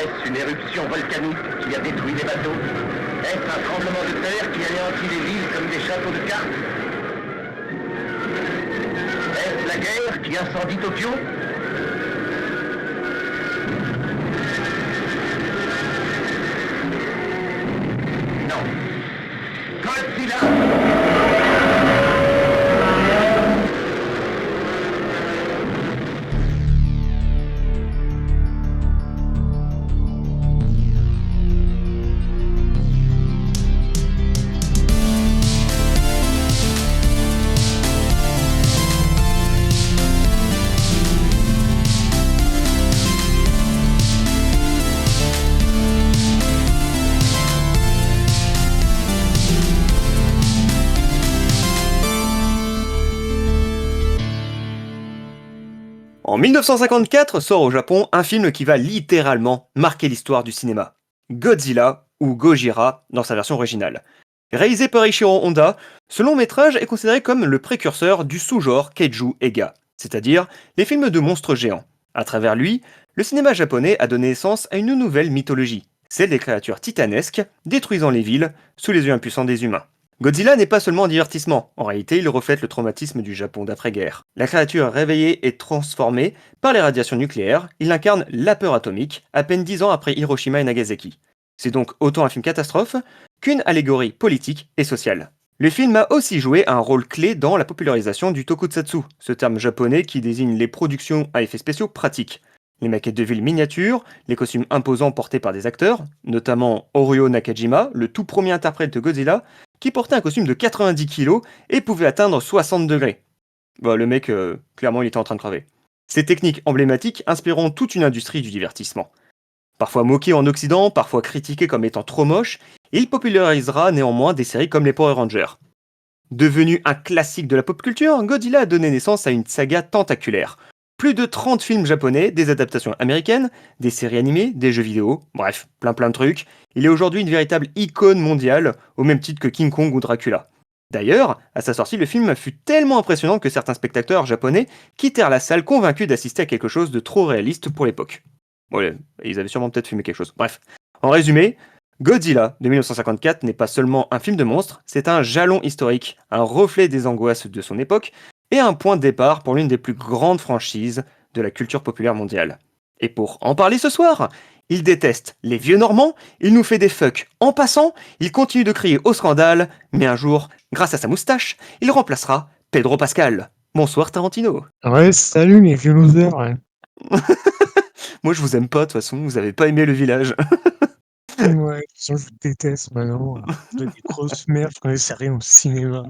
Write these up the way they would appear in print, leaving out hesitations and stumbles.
Est-ce une éruption volcanique qui a détruit les bateaux? Est-ce un tremblement de terre qui anéantit les villes comme des châteaux de cartes? Est-ce la guerre qui incendie Tokyo? Non. Godzilla! En 1954 sort au Japon un film qui va littéralement marquer l'histoire du cinéma. Godzilla, ou Gojira dans sa version originale. Réalisé par Eiichiro Honda, ce long métrage est considéré comme le précurseur du sous-genre Keiju Eiga, c'est-à-dire les films de monstres géants. À travers lui, le cinéma japonais a donné naissance à une nouvelle mythologie, celle des créatures titanesques détruisant les villes sous les yeux impuissants des humains. Godzilla n'est pas seulement un divertissement, en réalité il reflète le traumatisme du Japon d'après-guerre. La créature réveillée et transformée par les radiations nucléaires, il incarne la peur atomique, à peine 10 ans après Hiroshima et Nagasaki. C'est donc autant un film catastrophe qu'une allégorie politique et sociale. Le film a aussi joué un rôle clé dans la popularisation du tokusatsu, ce terme japonais qui désigne les productions à effets spéciaux pratiques. Les maquettes de villes miniatures, les costumes imposants portés par des acteurs, notamment Horio Nakajima, le tout premier interprète de Godzilla, qui portait un costume de 90 kg et pouvait atteindre 60 degrés. Bah, le mec, clairement, il était en train de crever. Ces techniques emblématiques inspireront toute une industrie du divertissement. Parfois moqué en Occident, parfois critiqué comme étant trop moche, il popularisera néanmoins des séries comme les Power Rangers. Devenu un classique de la pop culture, Godzilla a donné naissance à une saga tentaculaire. Plus de 30 films japonais, des adaptations américaines, des séries animées, des jeux vidéo, bref, plein de trucs. Il est aujourd'hui une véritable icône mondiale, au même titre que King Kong ou Dracula. D'ailleurs, à sa sortie, le film fut tellement impressionnant que certains spectateurs japonais quittèrent la salle convaincus d'assister à quelque chose de trop réaliste pour l'époque. Ouais, ils avaient sûrement peut-être fumé quelque chose. Bref. En résumé, Godzilla de 1954 n'est pas seulement un film de monstre, c'est un jalon historique, un reflet des angoisses de son époque, et un point de départ pour l'une des plus grandes franchises de la culture populaire mondiale. Et pour en parler ce soir, il déteste les vieux Normands, il nous fait des fucks en passant, il continue de crier au scandale, mais un jour, grâce à sa moustache, il remplacera Pedro Pascal. Bonsoir Tarantino. Ouais, salut les vieux losers. Ouais. Moi je vous aime pas de toute façon, vous avez pas aimé le village. Ouais, de toute façon, je vous déteste maintenant. Vous êtes des grosses merdes, vous connaissez rien au cinéma.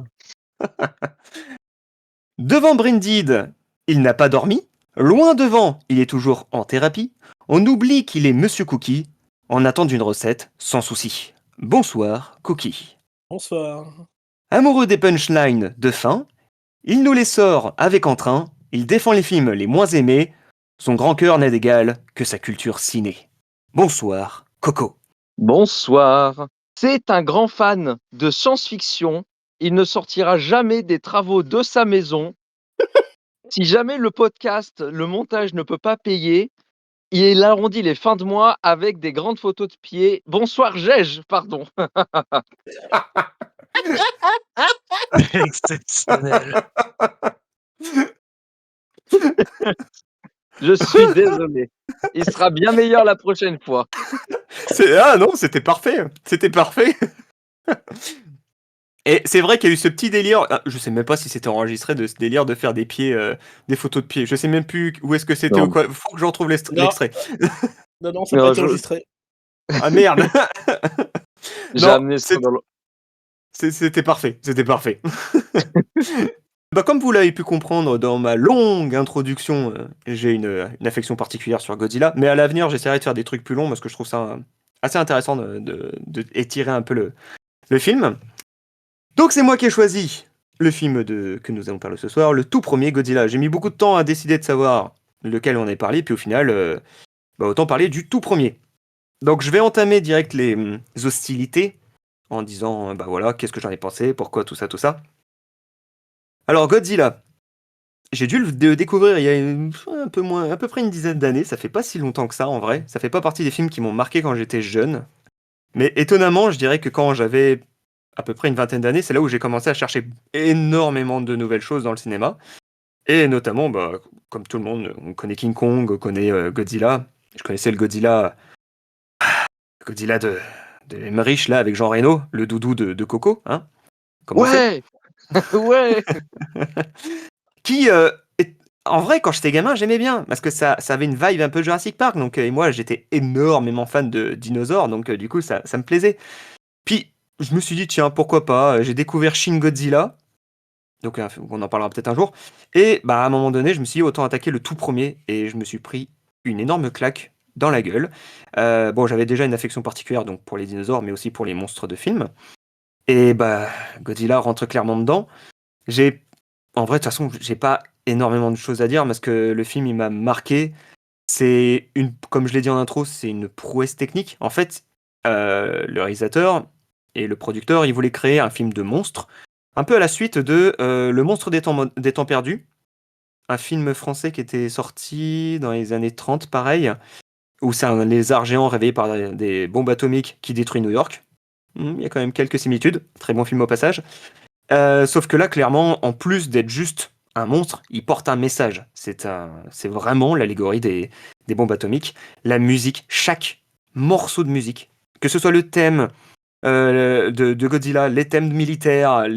Devant Brindid, il n'a pas dormi. Loin devant, il est toujours en thérapie. On oublie qu'il est Monsieur Cookie. En attend d'une recette, sans souci. Bonsoir, Cookie. Bonsoir. Amoureux des punchlines de fin, il nous les sort avec entrain. Il défend les films les moins aimés. Son grand cœur n'a d'égal que sa culture ciné. Bonsoir, Coco. Bonsoir. C'est un grand fan de science-fiction. Il ne sortira jamais des travaux de sa maison. Si jamais le podcast, le montage ne peut pas payer, il arrondit les fins de mois avec des grandes photos de pieds. Bonsoir, Gege, pardon. Exceptionnel. Je suis désolé. Il sera bien meilleur la prochaine fois. Ah non, c'était parfait. C'était parfait. Et c'est vrai qu'il y a eu ce petit délire, je sais même pas si c'était enregistré, de ce délire de faire des pieds, des photos de pieds. Je sais même plus où est-ce que c'était Non. ou quoi. Faut que je retrouve Non. l'extrait. Non, ça Non, n'a pas été je- enregistré. Ah merde. J'ai Non, amené ça dans le... C'était parfait. C'était parfait. Bah, comme vous l'avez pu comprendre dans ma longue introduction, j'ai une affection particulière sur Godzilla, mais à l'avenir, j'essaierai de faire des trucs plus longs parce que je trouve ça assez intéressant de étirer un peu le film. Donc c'est moi qui ai choisi le film que nous allons parler ce soir, le tout premier Godzilla. J'ai mis beaucoup de temps à décider de savoir lequel on est parlé, puis au final, autant parler du tout premier. Donc je vais entamer direct les hostilités en disant, bah voilà, qu'est-ce que j'en ai pensé, pourquoi tout ça, tout ça. Alors Godzilla. j'ai dû le découvrir il y a à peu près une dizaine d'années. Ça fait pas si longtemps que ça, en vrai. Ça fait pas partie des films qui m'ont marqué quand j'étais jeune. Mais étonnamment, je dirais que quand j'avais à peu près une vingtaine d'années, c'est là où j'ai commencé à chercher énormément de nouvelles choses dans le cinéma. Et notamment, bah, comme tout le monde, on connaît King Kong, on connaît Godzilla. Je connaissais le Godzilla de Emmerich, là, avec Jean Reno, le doudou de Coco, hein, comme on sait. Ouais, ouais. Qui, en vrai, quand j'étais gamin, j'aimais bien, parce que ça avait une vibe un peu Jurassic Park, donc, et moi, j'étais énormément fan de dinosaures, donc du coup, ça me plaisait. Puis, je me suis dit, tiens, pourquoi pas, j'ai découvert Shin Godzilla, donc on en parlera peut-être un jour, et bah, à un moment donné, je me suis dit, autant attaquer le tout premier, et je me suis pris une énorme claque dans la gueule. Bon, j'avais déjà une affection particulière donc pour les dinosaures, mais aussi pour les monstres de films, et bah, Godzilla rentre clairement dedans. J'ai En vrai, de toute façon, j'ai pas énormément de choses à dire parce que le film, il m'a marqué. Comme je l'ai dit en intro, c'est une prouesse technique. En fait, le réalisateur et le producteur, ils voulaient créer un film de monstre, un peu à la suite de Le Monstre des temps perdus, un film français qui était sorti dans les années 30, pareil, où c'est un lézard géant réveillé par des bombes atomiques qui détruit New York. Il y a quand même quelques similitudes. Très bon film au passage. Sauf que là, clairement, en plus d'être juste un monstre, il porte un message. C'est vraiment l'allégorie des bombes atomiques. La musique, chaque morceau de musique, que ce soit le thème de Godzilla, les thèmes militaires,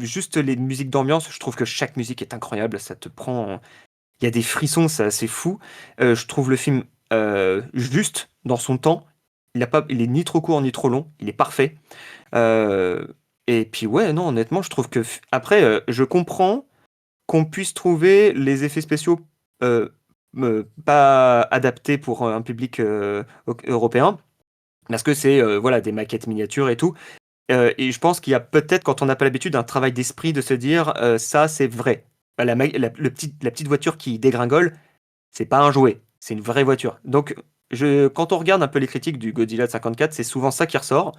juste les musiques d'ambiance, je trouve que chaque musique est incroyable. Ça te prend. Il y a des frissons, c'est assez fou. Je trouve le film juste dans son temps. Il est ni trop court ni trop long. Il est parfait. Euh, et puis ouais, non, honnêtement, je trouve que après, je comprends qu'on puisse trouver les effets spéciaux euh, pas adaptés pour un public européen, parce que c'est voilà des maquettes miniatures et tout. Et je pense qu'il y a peut-être, quand on n'a pas l'habitude, un travail d'esprit de se dire ça, c'est vrai. La petite voiture qui dégringole, c'est pas un jouet, c'est une vraie voiture. Donc, quand on regarde un peu les critiques du Godzilla de 54, c'est souvent ça qui ressort.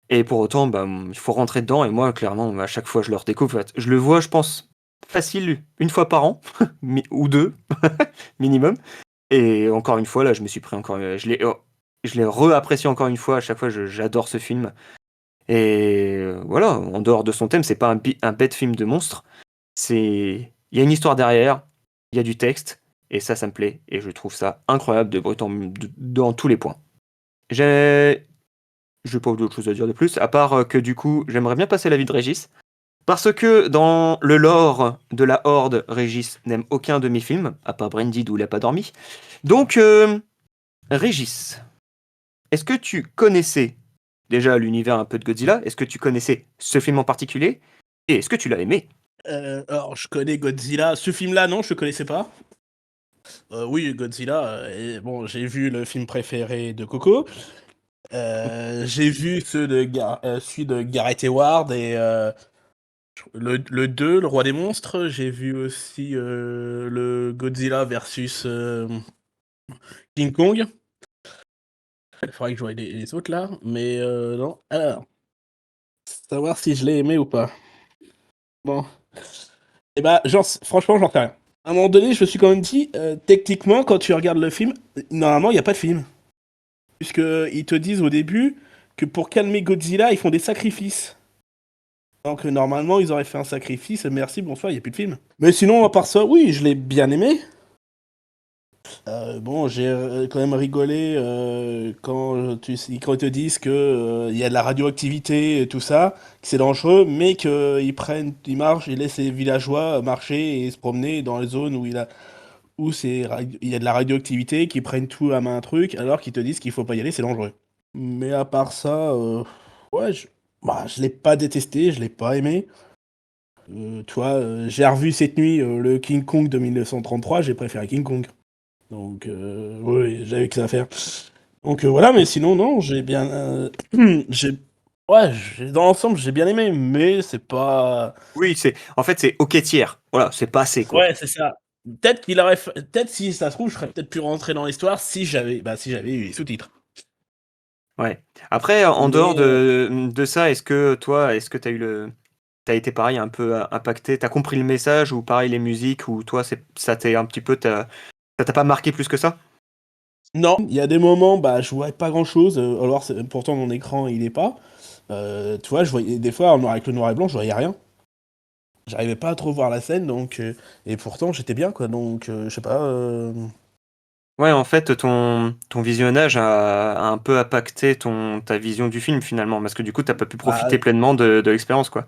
Et pour autant, bah, il faut rentrer dedans. Et moi, clairement, à chaque fois, je le redécouvre. Je le vois, je pense, facile une fois par an, ou deux, minimum. Et encore une fois, là, je me suis pris encore. Je l'ai réapprécié encore une fois. À chaque fois, j'adore ce film. Et voilà, en dehors de son thème, c'est pas un bête film de monstre. Il y a une histoire derrière, il y a du texte. Et ça me plaît. Et je trouve ça incroyable de brut dans tous les points. Je n'ai pas d'autre chose à dire de plus, à part que du coup, j'aimerais bien passer l'avis de Régis. Parce que dans le lore de la Horde, Régis n'aime aucun de mes films, à part Branded où il n'a pas dormi. Donc, Régis, est-ce que tu connaissais déjà l'univers un peu de Godzilla? Est-ce que tu connaissais ce film en particulier? Et est-ce que tu l'as aimé? Alors, je connais Godzilla. Ce film-là, non, je le connaissais pas. Oui, Godzilla. Bon, j'ai vu le film préféré de Coco. J'ai vu celui de Gareth Edwards et le 2, le roi des monstres. J'ai vu aussi le Godzilla versus King Kong. Il faudrait que je voie les autres là. Mais non. Alors, savoir si je l'ai aimé ou pas. Bon. Et bah, franchement, j'en sais rien. À un moment donné, je me suis quand même dit, techniquement, quand tu regardes le film, normalement, il n'y a pas de film. Puisqu'ils te disent au début que pour calmer Godzilla, ils font des sacrifices. Donc normalement, ils auraient fait un sacrifice, merci, bonsoir, il n'y a plus de film. Mais sinon, à part ça, oui, je l'ai bien aimé. Bon, j'ai quand même rigolé quand ils te disent que il y a de la radioactivité et tout ça, que c'est dangereux, mais ils marchent, ils laissent les villageois marcher et se promener dans les zones il y a de la radioactivité, qu'ils prennent tout à main un truc, alors qu'ils te disent qu'il faut pas y aller, c'est dangereux. Mais à part ça, ouais, je l'ai pas détesté, je l'ai pas aimé. J'ai revu cette nuit le King Kong de 1933, j'ai préféré King Kong. Donc, oui, j'avais que ça à faire. Donc voilà, mais sinon, non, j'ai bien. Ouais, dans l'ensemble, j'ai bien aimé, mais c'est pas. Oui, en fait, c'est ok tiers. Voilà, c'est pas assez, quoi. Ouais, c'est ça. Peut-être si ça se trouve, je serais peut-être pu rentrer dans l'histoire si j'avais eu les sous-titres. Ouais. Après, en dehors Mais de ça, est-ce que tu as eu t'as été pareil, un peu impacté? T'as compris le message ou pareil les musiques ou toi, ça t'est un petit peu, ça t'a pas marqué plus que ça? Non, il y a des moments, bah, je vois pas grand-chose, alors pourtant mon écran, il est pas. Tu vois, je voyais des fois, avec le noir et blanc, je voyais rien. J'arrivais pas à trop voir la scène, donc et pourtant j'étais bien, quoi. Donc, je sais pas. Ouais, en fait, ton visionnage a un peu impacté ta vision du film finalement, parce que du coup, t'as pas pu profiter Bah, pleinement de l'expérience, quoi.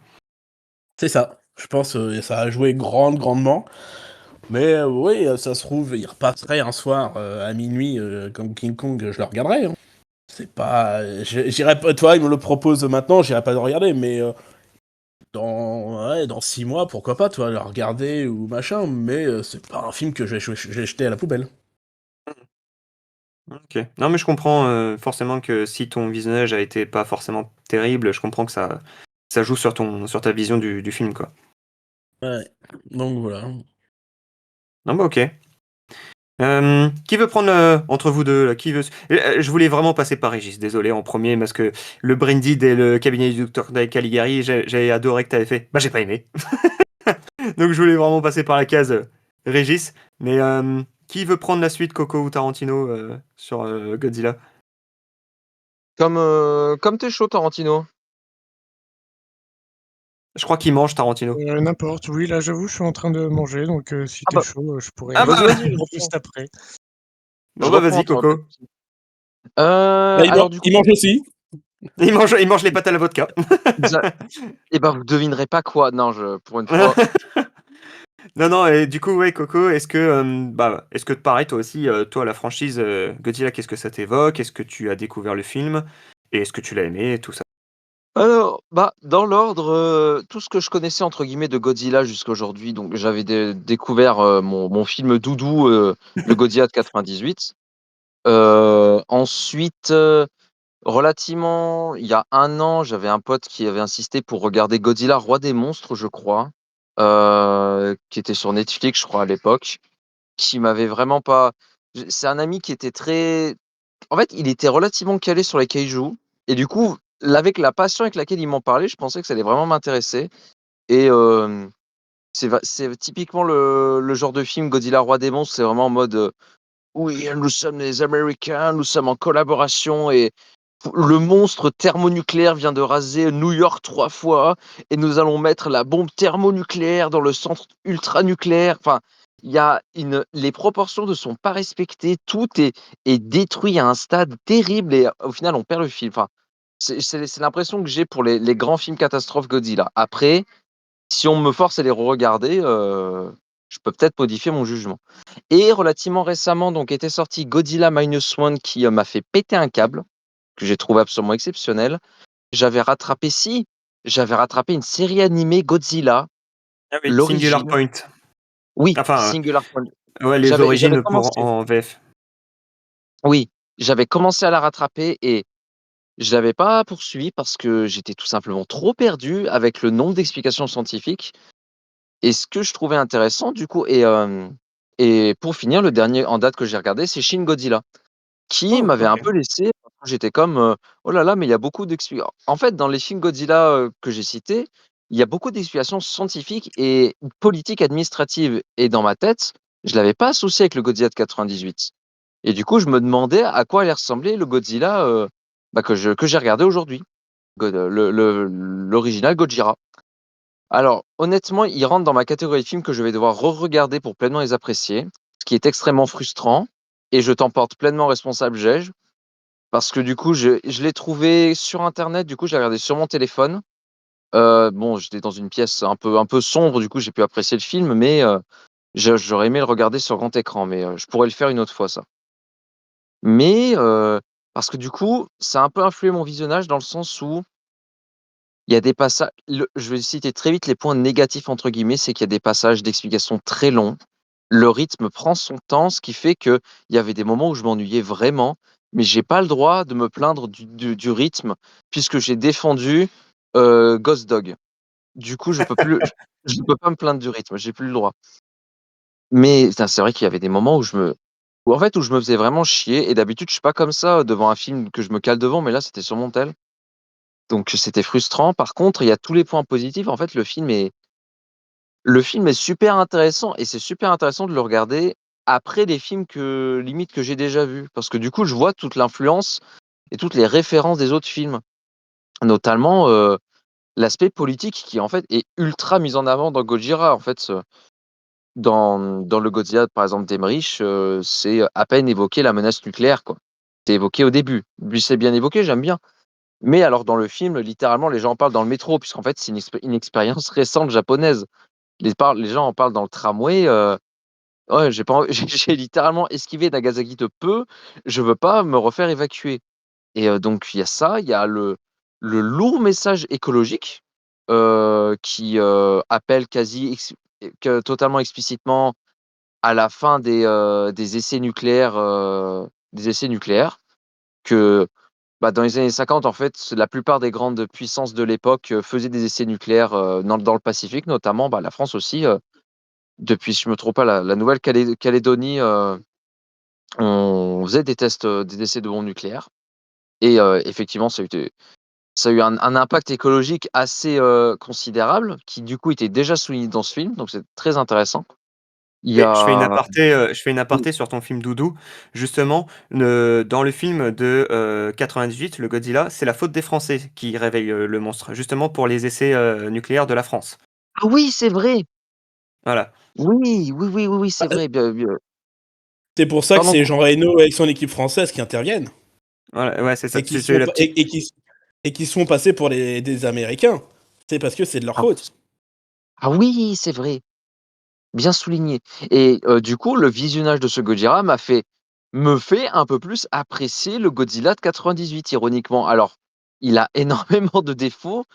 c'est ça. Je pense ça a joué grandement. Mais oui, ça se trouve, il repasserait un soir à minuit comme King Kong, je le regarderais, hein. C'est pas. J'irai pas. Toi, il me le propose maintenant, j'irai pas le regarder, mais dans 6 mois, pourquoi pas, toi, le regarder ou machin, mais c'est pas un film que je vais jeter à la poubelle. Ok. Non, mais je comprends forcément que si ton visionnage a été pas forcément terrible, je comprends que ça joue sur ta vision du film, quoi. Ouais. Donc voilà. Non, bah ok. Qui veut prendre entre vous deux là, qui veut... Je voulais vraiment passer par Régis, désolé en premier, parce que le Brindid et le cabinet du docteur Caligari, j'avais adoré que t'avais fait. Bah j'ai pas aimé. Donc je voulais vraiment passer par la case Régis. Mais qui veut prendre la suite, Coco ou Tarantino, sur Godzilla? Comme t'es chaud, Tarantino. Je crois qu'il mange Tarantino. N'importe, oui, là j'avoue, je suis en train de manger, donc si Ah t'es bah, chaud, je pourrais Ah bah, vas-y, je prendre juste reprends. après. bon Je bah reprends, vas-y, attends, pas de Coco. souci. Bah, Alors du il coup, mange aussi. Il mange les pâtes à la vodka. eh ben, vous devinerez pas quoi. Non, pour une fois. Non, non, et du coup, ouais, Coco, est-ce que pareil, toi aussi, toi, la franchise Godzilla, qu'est-ce que ça t'évoque? Est-ce que tu as découvert le film? Et est-ce que tu l'as aimé, et tout ça? Alors, bah, dans l'ordre, tout ce que je connaissais entre guillemets de Godzilla jusqu'à aujourd'hui, donc j'avais découvert mon film doudou, le Godzilla de 98. Ensuite, relativement, il y a 1 an, j'avais un pote qui avait insisté pour regarder Godzilla, Roi des monstres, je crois, qui était sur Netflix, je crois, à l'époque, qui m'avait vraiment pas. C'est un ami qui était très. En fait, il était relativement calé sur les kaijus et du coup, avec la passion avec laquelle il m'en parlait, je pensais que ça allait vraiment m'intéresser et c'est typiquement le genre de film Godzilla Roi des monstres, c'est vraiment en mode, «Oui, nous sommes les Américains, nous sommes en collaboration et le monstre thermonucléaire vient de raser New York 3 fois et nous allons mettre la bombe thermonucléaire dans le centre ultranucléaire». Enfin, il y a les proportions ne sont pas respectées, tout est détruit à un stade terrible et au final, on perd le fil. Enfin, c'est l'impression que j'ai pour les grands films catastrophes Godzilla. Après, si on me force à les re-regarder, je peux peut-être modifier mon jugement. Et relativement récemment, donc, était sorti Godzilla Minus One qui m'a fait péter un câble, que j'ai trouvé absolument exceptionnel. J'avais rattrapé une série animée Godzilla, Ah oui, Singular l'origine. Point. Oui, Enfin, Singular Point. ouais, les J'avais origines pour commencé. en VF. Oui, j'avais commencé à la rattraper et je l'avais pas poursuivi parce que j'étais tout simplement trop perdu avec le nombre d'explications scientifiques. Et ce que je trouvais intéressant, du coup, et pour finir, le dernier en date que j'ai regardé, c'est Shin Godzilla, qui Oh, m'avait un ok. peu laissé. J'étais comme, oh là là, mais il y a beaucoup d'explications. En fait, dans les films Godzilla que j'ai cités, il y a beaucoup d'explications scientifiques et politiques administratives. Et dans ma tête, je l'avais pas associé avec le Godzilla de 98. Et du coup, je me demandais à quoi allait ressembler le Godzilla bah, que j'ai regardé aujourd'hui, l'original Gojira. Alors, honnêtement, ils rentrent dans ma catégorie de films que je vais devoir re-regarder pour pleinement les apprécier, ce qui est extrêmement frustrant. Et je t'en porte pleinement responsable, Gege, parce que du coup, je l'ai trouvé sur Internet, du coup, je l'ai regardé sur mon téléphone. Bon, j'étais dans une pièce un peu sombre, du coup, j'ai pu apprécier le film, mais j'aurais aimé le regarder sur grand écran, mais je pourrais le faire une autre fois, ça. Mais parce que du coup, ça a un peu influé mon visionnage dans le sens où il y a des passages. Je vais citer très vite les points négatifs, entre guillemets, c'est qu'il y a des passages d'explication très longs. Le rythme prend son temps, ce qui fait qu'il y avait des moments où je m'ennuyais vraiment, mais j'ai pas le droit de me plaindre du rythme, puisque j'ai défendu Ghost Dog. Du coup, je peux pas me plaindre du rythme, j'ai plus le droit. Mais putain, c'est vrai qu'il y avait des moments où je me faisais vraiment chier, et d'habitude, je suis pas comme ça devant un film que je me cale devant, mais là, c'était sur mon tel. Donc c'était frustrant. Par contre, il y a tous les points positifs. En fait, le film est super intéressant et c'est super intéressant de le regarder après les films que j'ai déjà vus. Parce que du coup, je vois toute l'influence et toutes les références des autres films. Notamment l'aspect politique qui en fait est ultra mis en avant dans Gojira. En fait, dans le Godzilla, par exemple, d'Emmerich, c'est à peine évoqué la menace nucléaire, quoi. C'est évoqué au début. Lui, c'est bien évoqué, j'aime bien. Mais alors, dans le film, littéralement, les gens en parlent dans le métro, puisqu'en fait, c'est une expérience récente japonaise. Les gens en parlent dans le tramway. Ouais, j'ai pas, j'ai littéralement esquivé Nagasaki de peu. Je veux pas me refaire évacuer. Et donc, il y a ça, il y a le lourd message écologique qui appelle totalement explicitement à la fin des essais nucléaires, que bah, dans les années 50, en fait, la plupart des grandes puissances de l'époque faisaient des essais nucléaires dans le Pacifique, notamment bah, la France aussi. Depuis, si je me trompe pas, la Nouvelle-Calédonie, on faisait des tests, des essais de bombes nucléaires. Et effectivement, ça a eu un impact écologique assez considérable, qui du coup était déjà souligné dans ce film, donc c'est très intéressant. Il y Et a... je fais une aparté sur ton film Doudou. Justement, dans le film de 98, le Godzilla, c'est la faute des Français qui réveille le monstre, justement pour les essais nucléaires de la France. Ah oui, c'est vrai. Voilà. Oui, oui, oui, oui, oui, c'est Ah, vrai. c'est pour ça que Pardon. c'est Jean Reno avec son équipe française qui interviennent Voilà, ouais, c'est ça. et qui C'est sont la petite. et qui sont passés pour des Américains. C'est parce que c'est de leur Ah, faute. ah oui, c'est vrai. Bien souligné. Et du coup, le visionnage de ce Gojira me fait un peu plus apprécier le Godzilla de 98, ironiquement. Alors, il a énormément de défauts,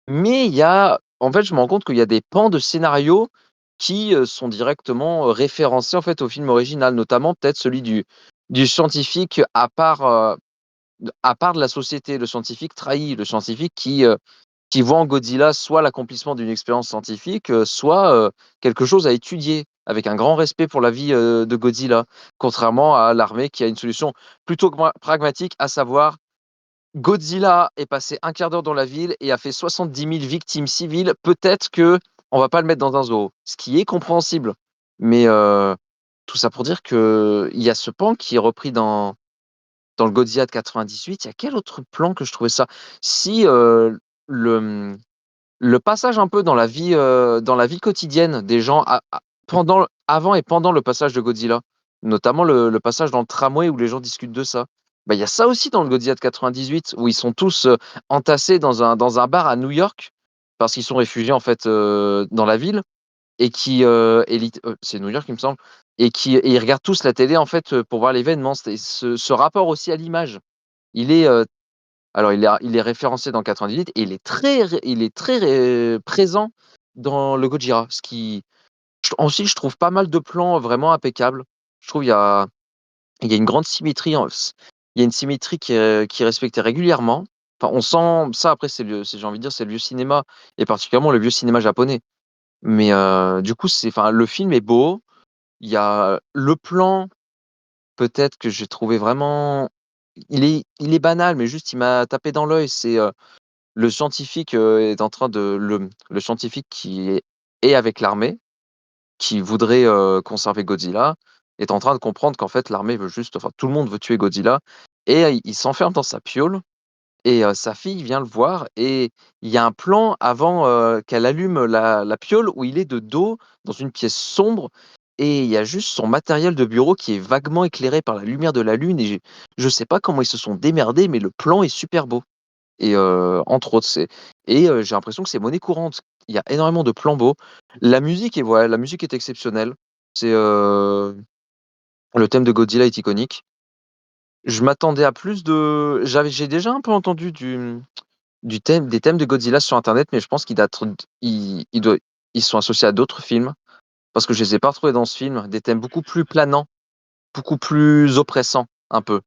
mais en fait, je me rends compte qu'il y a des pans de scénario qui sont directement référencés en fait au film original, notamment peut-être celui du scientifique à part de la société, le scientifique trahi, le scientifique qui voit en Godzilla soit l'accomplissement d'une expérience scientifique, soit quelque chose à étudier, avec un grand respect pour la vie de Godzilla, contrairement à l'armée qui a une solution plutôt pragmatique, à savoir Godzilla est passé un quart d'heure dans la ville et a fait 70 000 victimes civiles, peut-être que on va pas le mettre dans un zoo, ce qui est compréhensible. Mais tout ça pour dire qu'il y a ce pan qui est repris dans le Godzilla de 98. Il y a quel autre plan que je trouvais ça? Si le, le passage un peu dans la vie quotidienne des gens avant et pendant le passage de Godzilla, notamment le passage dans le tramway où les gens discutent de ça. Bah, il y a ça aussi dans le Godzilla de 98 où ils sont tous entassés dans un bar à New York parce qu'ils sont réfugiés en fait dans la ville et c'est New York il me semble et ils regardent tous la télé en fait pour voir l'événement. C'est ce rapport aussi à l'image. Il est alors il est référencé dans 98 et il est très présent dans le Gojira. Ensuite, je trouve pas mal de plans vraiment impeccables. Je trouve il y a une grande symétrie. Il y a une symétrie qui est respectée régulièrement. Enfin, on sent ça après, j'ai envie de dire, c'est le vieux cinéma et particulièrement le vieux cinéma japonais. Mais du coup, enfin, le film est beau. Il y a le plan, peut-être que j'ai trouvé vraiment. Il est banal, mais juste il m'a tapé dans l'œil. C'est le scientifique est en train de le scientifique est avec l'armée, qui voudrait conserver Godzilla, est en train de comprendre qu'en fait l'armée veut juste, enfin tout le monde veut tuer Godzilla, et il s'enferme dans sa piole, et sa fille vient le voir, et il y a un plan avant qu'elle allume la piole où il est de dos dans une pièce sombre, et il y a juste son matériel de bureau qui est vaguement éclairé par la lumière de la lune, et je sais pas comment ils se sont démerdés, mais le plan est super beau. Et entre autres, j'ai l'impression que c'est monnaie courante. Il y a énormément de plans beaux. La musique est exceptionnelle. C'est, le thème de Godzilla est iconique. Je m'attendais à plus de j'ai déjà un peu entendu des thèmes de Godzilla sur internet, mais je pense qu'ils datent ils sont associés à d'autres films, parce que je les ai pas retrouvés dans ce film. Des thèmes beaucoup plus planants, beaucoup plus oppressants, un peu.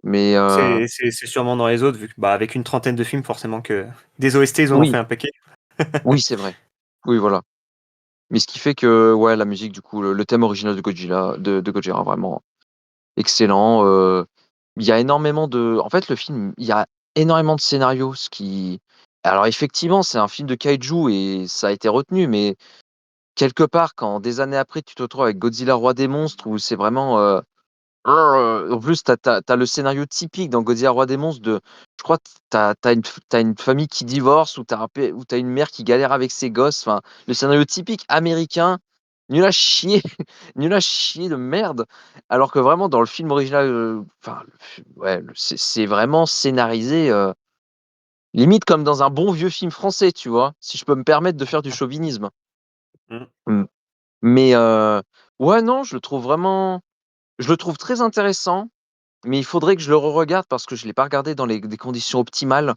Mais C'est sûrement dans les autres, vu que bah, avec une trentaine de films, forcément que des OST, ils en ont oui, fait un paquet. oui, c'est vrai. Oui, voilà. Mais ce qui fait que, ouais, la musique, du coup, le thème original de Gojira, vraiment excellent. Il y a énormément de. En fait, le film, il y a énormément de scénarios, ce qui alors effectivement, c'est un film de kaiju et ça a été retenu, mais quelque part, quand des années après, tu te retrouves avec Godzilla roi des monstres où c'est vraiment, en plus, t'as le scénario typique dans Godzilla roi des monstres de je crois que t'as une famille qui divorce ou t'as une mère qui galère avec ses gosses, enfin, le scénario typique américain, nul à chier, nul à chier de merde. Alors que vraiment dans le film original, enfin, ouais, c'est vraiment scénarisé, limite comme dans un bon vieux film français, tu vois? Si je peux me permettre de faire du chauvinisme. Mmh. Mmh. Mais ouais, non, je le trouve très intéressant, mais il faudrait que je le regarde parce que je l'ai pas regardé dans des conditions optimales.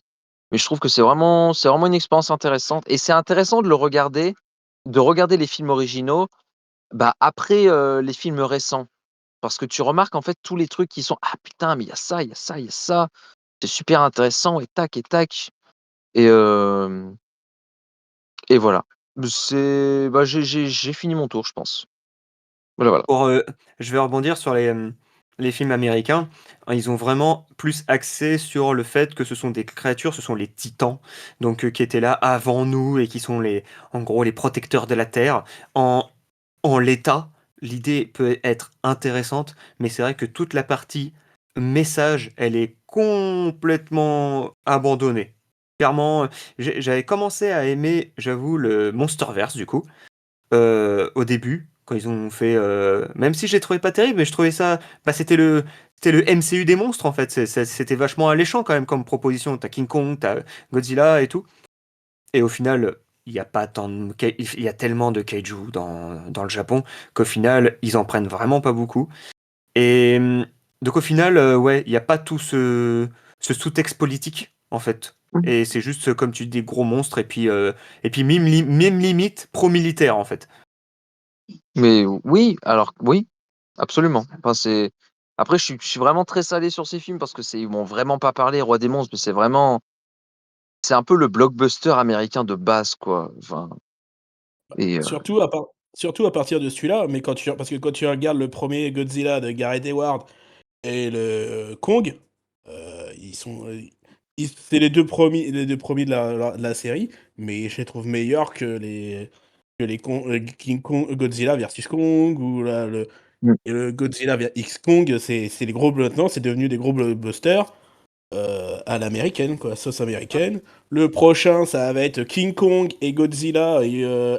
Mais je trouve que c'est vraiment une expérience intéressante et c'est intéressant de regarder les films originaux, bah, après, les films récents. Parce que tu remarques, en fait, tous les trucs qui sont: «Ah putain, mais il y a ça, il y a ça, il y a ça, c'est super intéressant» et tac et et voilà. Bah, j'ai fini mon tour, je pense. Voilà, voilà. Pour, je vais rebondir sur les films américains. Ils ont vraiment plus axé sur le fait que ce sont des créatures, ce sont les titans, donc qui étaient là avant nous et qui sont en gros, les protecteurs de la Terre. En en l'état, l'idée peut être intéressante, mais c'est vrai que toute la partie message, elle est complètement abandonnée. Clairement, j'avais commencé à aimer, j'avoue, le Monsterverse, du coup. Au début, quand ils ont fait, même si je les trouvais pas terribles, mais je trouvais ça, bah, c'était le MCU des monstres en fait. C'était vachement alléchant quand même comme proposition. T'as King Kong, t'as Godzilla et tout. Et au final, il y a pas tant il y a tellement de kaiju dans le Japon qu'au final, ils en prennent vraiment pas beaucoup. Et donc au final, ouais, il y a pas tout ce sous-texte politique en fait. Mmh. Et c'est juste, comme tu dis, des gros monstres et puis même limite pro-militaire en fait. Mais oui, alors oui, absolument. Enfin, après, je suis vraiment très salé sur ces films parce que ils m'ont vraiment pas parlé, Roi des monstres, mais c'est un peu le blockbuster américain de base, quoi. Enfin, et Surtout à partir de celui-là, mais parce que quand tu regardes le premier Godzilla de Gareth Edwards et le Kong, ils sont, c'est les 2 premiers de la série, mais je les trouve meilleurs que les King Kong Godzilla versus Kong ou là mmh, le Godzilla X Kong, c'est les gros maintenant, c'est devenu des gros blockbusters. À l'américaine, quoi, sauce américaine. Le prochain, ça va être King Kong et Godzilla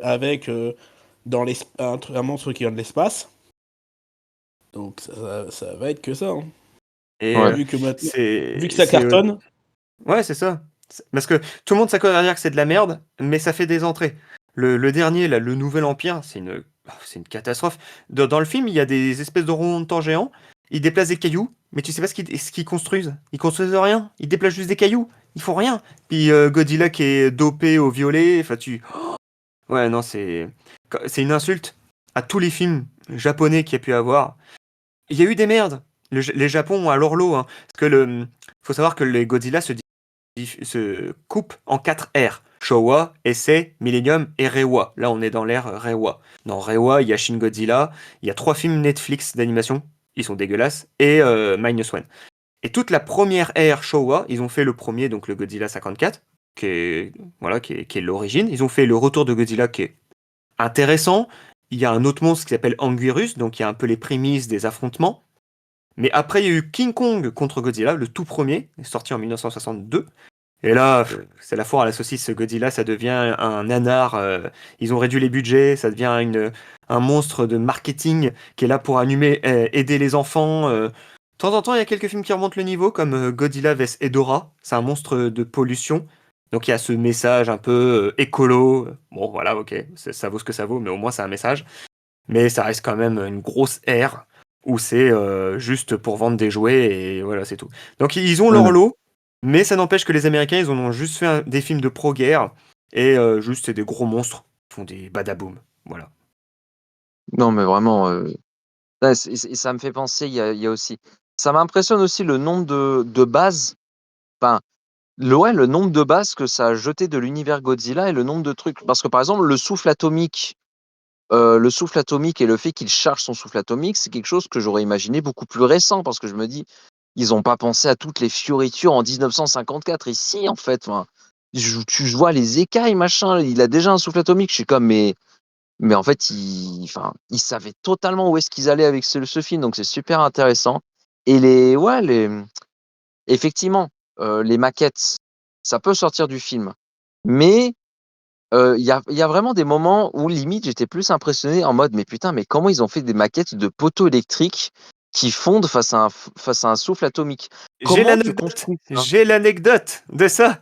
avec un monstre qui vient de l'espace. Donc ça va être que ça, hein. Et ouais. Vu que maintenant, vu que ça c'est cartonne, ouais, c'est ça. Parce que tout le monde s'accorde à dire que c'est de la merde, mais ça fait des entrées. Le dernier, là, le Nouvel Empire, c'est une catastrophe. Dans le film, il y a des espèces de ronds-temps géants. Ils déplacent des cailloux, mais tu sais pas ce qu'ils construisent. Ils construisent rien. Ils déplacent juste des cailloux. Ils font rien. Puis Godzilla qui est dopé au violet. Enfin, ouais, non, c'est une insulte à tous les films japonais qu'il y a pu avoir. Il y a eu des merdes. Les Japon ont à l'orlo, hein. Parce que faut savoir que les Godzilla se coupent en 4 ères. Showa, Heisei, Millennium et Reiwa. Là, on est dans l'ère Reiwa. Dans Reiwa, il y a Shin Godzilla, il y a 3 films Netflix d'animation, ils sont dégueulasses, et Minus One. Et toute la première ère Showa, ils ont fait le premier, donc le Godzilla 54, voilà, qui est l'origine. Ils ont fait le retour de Godzilla, qui est intéressant. Il y a un autre monstre qui s'appelle Anguirus, donc il y a un peu les prémices des affrontements. Mais après, il y a eu King Kong contre Godzilla, le tout premier, sorti en 1962. Et là, c'est la foire à la saucisse. Ce Godzilla, ça devient un nanar. Ils ont réduit les budgets, ça devient un monstre de marketing qui est là pour aider les enfants. De temps en temps, il y a quelques films qui remontent le niveau, comme Godzilla vs Hedorah. C'est un monstre de pollution. Donc il y a ce message un peu écolo. Bon, voilà, ok, ça vaut ce que ça vaut, mais au moins c'est un message. Mais ça reste quand même une grosse ère où c'est juste pour vendre des jouets et voilà, c'est tout. Donc ils ont leur Mmh. lot, mais ça n'empêche que les Américains, ils en ont juste fait des films de pro-guerre et juste c'est des gros monstres qui font des badaboum. Voilà. Non, mais vraiment, ouais, ça me fait penser, il y a aussi ça m'impressionne aussi le nombre de bases, enfin, le nombre de bases que ça a jeté de l'univers Godzilla et le nombre de trucs parce que, par exemple, le souffle atomique et le fait qu'il charge son souffle atomique, c'est quelque chose que j'aurais imaginé beaucoup plus récent parce que je me dis ils ont pas pensé à toutes les fioritures en 1954. Et si, en fait, enfin, je vois les écailles, machin, il a déjà un souffle atomique. Je suis comme, mais en fait, ils savaient totalement où est-ce qu'ils allaient avec ce film, donc c'est super intéressant. Et effectivement, les maquettes, ça peut sortir du film, mais il y a vraiment des moments où limite j'étais plus impressionné en mode: «Mais putain, mais comment ils ont fait des maquettes de poteaux électriques qui fondent face à un souffle atomique? J'ai Comment tu l'anecdote, construis ça?» j'ai l'anecdote de ça.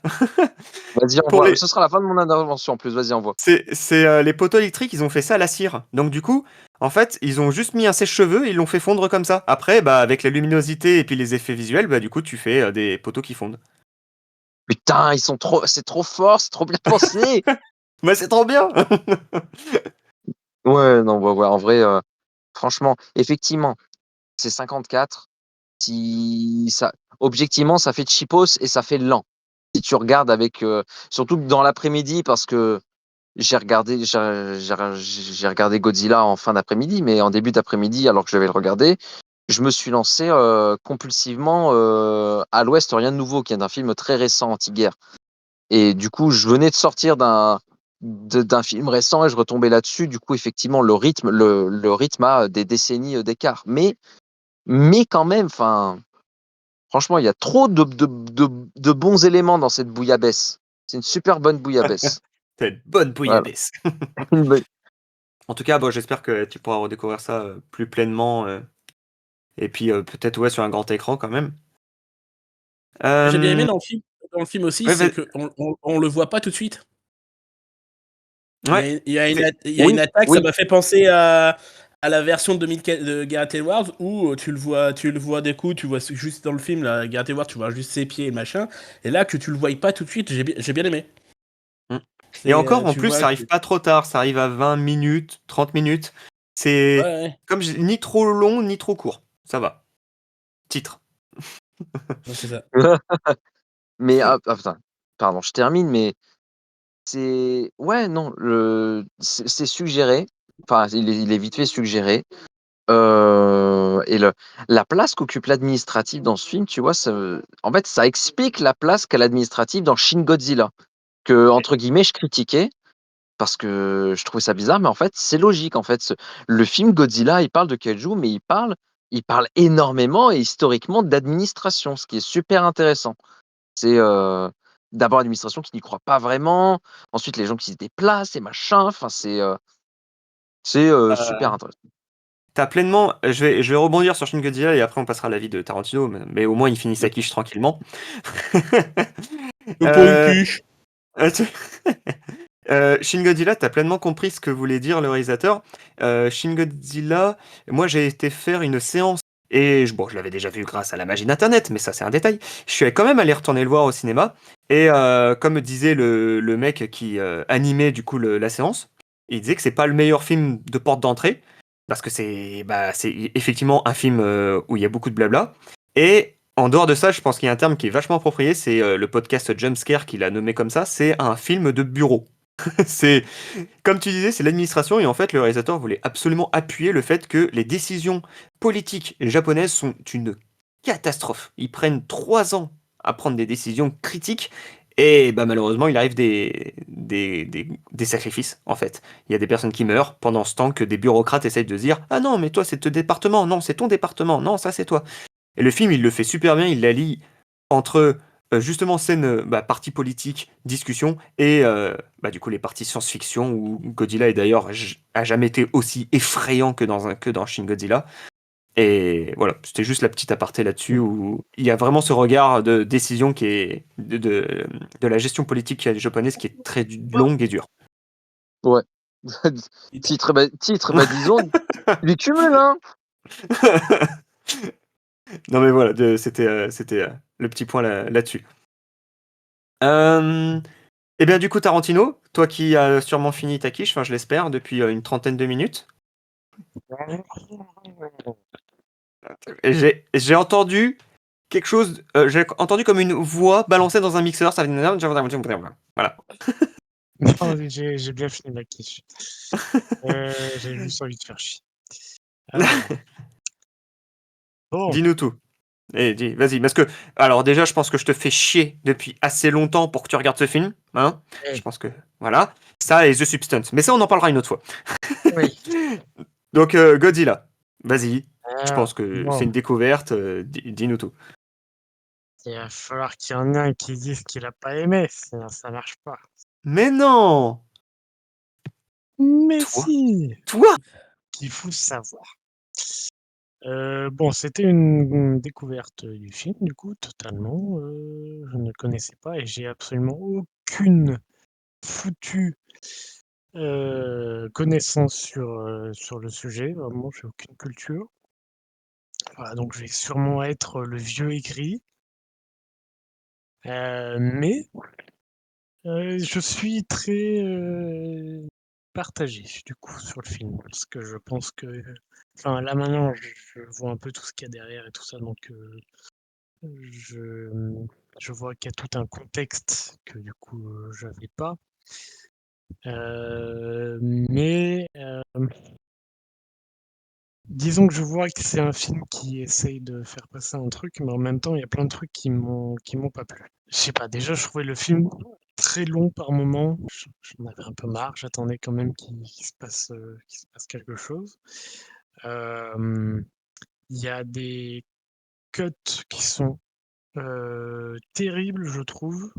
Vas-y, Pour envoie. les, Ce sera la fin de mon intervention en plus, vas-y, envoie. les poteaux électriques, ils ont fait ça à la cire. Donc du coup, en fait, ils ont juste mis un sèche-cheveux et ils l'ont fait fondre comme ça. Après, bah avec la luminosité et puis les effets visuels, bah du coup, tu fais des poteaux qui fondent. Putain, c'est trop fort, c'est trop bien pensé! Bah c'est trop bien. Ouais, non, ouais, en vrai, franchement, effectivement, c'est 54. Si ça objectivement, ça fait cheapos et ça fait lent. Si tu regardes avec, surtout que dans l'après-midi parce que j'ai regardé Godzilla en fin d'après-midi, mais en début d'après-midi, alors que je devais le regarder, je me suis lancé, compulsivement, à l'Ouest, rien de nouveau, qui est un film très récent, anti-guerre. Et du coup, je venais de sortir d'un film récent et je retombais là-dessus. Du coup, effectivement, le rythme a des décennies, d'écart. Mais quand même, enfin, franchement, il y a trop de bons éléments dans cette bouillabaisse. C'est une super bonne bouillabaisse. C'est une bonne Voilà. bouillabaisse. Une bonne- En tout cas, bon, j'espère que tu pourras redécouvrir ça plus pleinement. Et puis peut-être ouais sur un grand écran quand même. J'ai bien aimé Euh, dans le film aussi, ouais, c'est qu'on le voit pas tout de suite. ouais, Il y a une Oui, attaque, ça oui. m'a fait penser à la version 2004 de Gareth Edwards où tu le vois des coups, tu vois juste dans le film, là, Gareth Edwards, tu vois juste ses pieds et machin. Et là, que tu le voyais pas tout de suite, j'ai bien aimé. Mm. Et encore, en Tu plus, vois, ça arrive pas trop tard, ça arrive à 20 minutes, 30 minutes. ouais, C'est ouais, ni trop long, ni trop court. Ça va. Titre. ouais, c'est ça. Mais putain, pardon, je termine, mais ouais, non, c'est suggéré. Enfin, il est vite fait suggéré. Et la place qu'occupe l'administratif dans ce film, tu vois, en fait, ça explique la place qu'a l'administratif dans Shin Godzilla, que, entre guillemets, je critiquais parce que je trouvais ça bizarre, mais en fait, c'est logique. En fait, le film Godzilla, il parle de kaiju, mais il parle énormément et historiquement d'administration, ce qui est super intéressant. C'est d'abord l'administration qui n'y croit pas vraiment, ensuite les gens qui se déplacent et machin. Enfin, c'est Euh, super intéressant. T'as pleinement. Je vais rebondir sur Shin Godzilla et après on passera à l'avis de Tarantino, mais au moins il finit sa quiche tranquillement. Le pour une Euh, cuche. tu- Shin Godzilla, t'as pleinement compris ce que voulait dire le réalisateur. Shin Godzilla, moi j'ai été faire une séance et bon, je l'avais déjà vu grâce à la magie d'Internet, mais ça c'est un détail. Je suis quand même allé retourner le voir au cinéma et comme disait le mec qui animait du coup la séance, il disait que c'est pas le meilleur film de porte d'entrée parce que c'est effectivement un film où il y a beaucoup de blabla et en dehors de ça, je pense qu'il y a un terme qui est vachement approprié, c'est le podcast Jumpscare qu'il a nommé comme ça, c'est un film de bureau. C'est, comme tu disais, c'est l'administration et en fait le réalisateur voulait absolument appuyer le fait que les décisions politiques japonaises sont une catastrophe. Ils prennent 3 ans à prendre des décisions critiques et bah, malheureusement il arrive des sacrifices en fait. Il y a des personnes qui meurent pendant ce temps que des bureaucrates essayent de dire ah non mais toi c'est ton département, non c'est ton département, non ça c'est toi. Et le film il le fait super bien, il la lie entre justement scène partie politique, discussion, et du coup les parties science-fiction où Godzilla est d'ailleurs a jamais été aussi effrayant que dans Shin Godzilla. Et voilà, c'était juste la petite aparté là-dessus où il y a vraiment ce regard de décision qui est de la gestion politique japonaise qui est très longue et dure. Ouais. Titre, disons, du cumul, hein. Non mais voilà, c'était le petit point là-dessus. Et bien du coup Tarantino, toi qui as sûrement fini ta quiche, enfin je l'espère, depuis une trentaine de minutes. J'ai entendu quelque chose, j'ai entendu comme une voix balancée dans un mixeur, ça voilà. Non, j'ai bien fini ma quiche. J'avais juste envie de faire chier. Alors, bon, Dis-nous tout. vas-y, parce que, alors déjà, je pense que je te fais chier depuis assez longtemps pour que tu regardes ce film, hein. Je Oui, pense que, voilà. Ça et The Substance. Mais ça, on en parlera une autre fois. oui. Donc, Godzilla, vas-y. Je Alors, pense que bon, c'est une découverte. Dis-nous tout. il va falloir qu'il y en ait un qui dise qu'il a pas aimé, sinon ça marche pas. Mais non! Mais Toi? si, Toi? qu'il faut savoir. Bon, c'était une découverte du film, du coup, totalement. Je ne connaissais pas et j'ai absolument aucune foutue connaissance sur le sujet. Vraiment, j'ai aucune culture. Voilà, donc je vais sûrement être le vieux aigri. Mais je suis très partagé, du coup, sur le film. Parce que je pense que. Enfin, là maintenant, je vois un peu tout ce qu'il y a derrière et tout ça, donc je, je vois qu'il y a tout un contexte que du coup j'avais pas. Mais disons que je vois que c'est un film qui essaye de faire passer un truc, mais en même temps il y a plein de trucs qui m'ont pas plu. Je sais pas, déjà je trouvais le film très long par moment. J'en avais un peu marre, j'attendais quand même qu'il se passe quelque chose. Il y a des cuts qui sont terrible, je trouve.